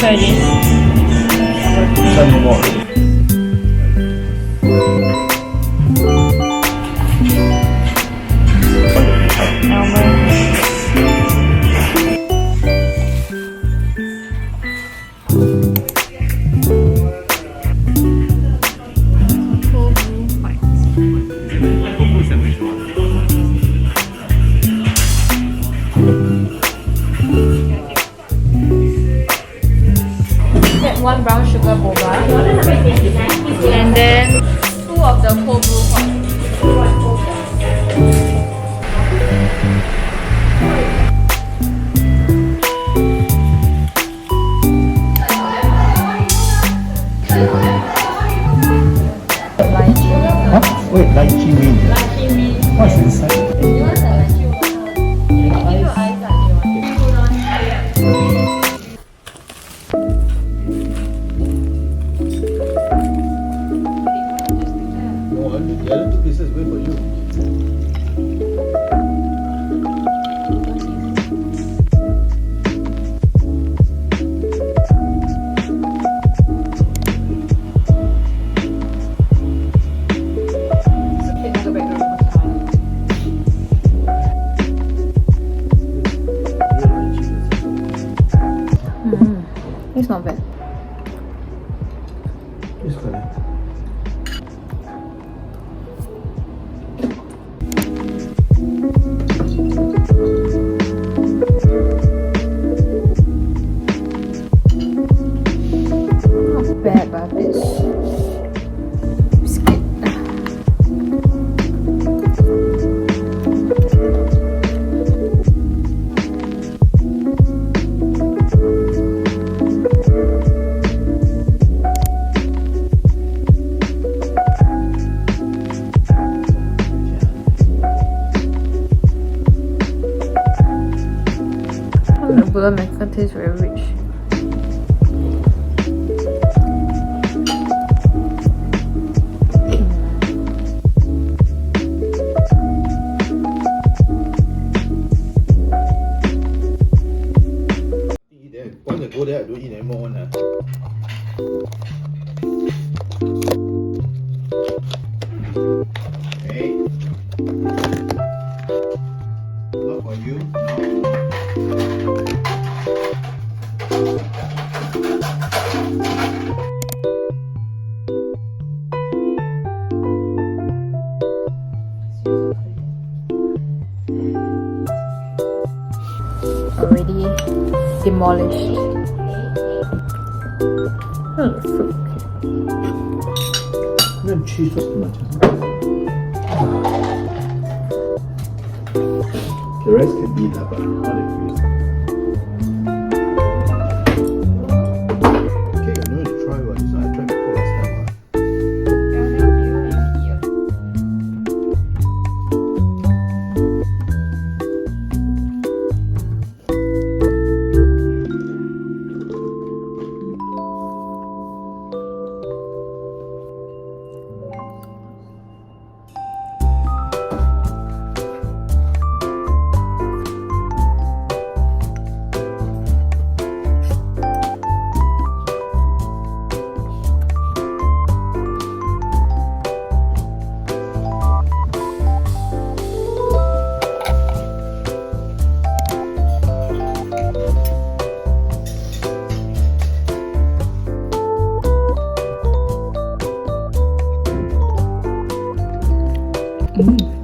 try this. Tell me more. Get one brown sugar boba and then 2 of the cold brew hot. Huh? Wait, lychee mean? What's inside? No, the other 2 pieces wait for you. It's not bad. It's correct. Not bad, but it's biscuit. The gula melaka tastes very rich. Eat there. Once I go there, I don't eat anymore. Okay. Not for you. No. Already demolished. Fruit. No cheese was too much. The rest can be that, but not if you. Okay, I know to try one. This one I tried before last time. Mm.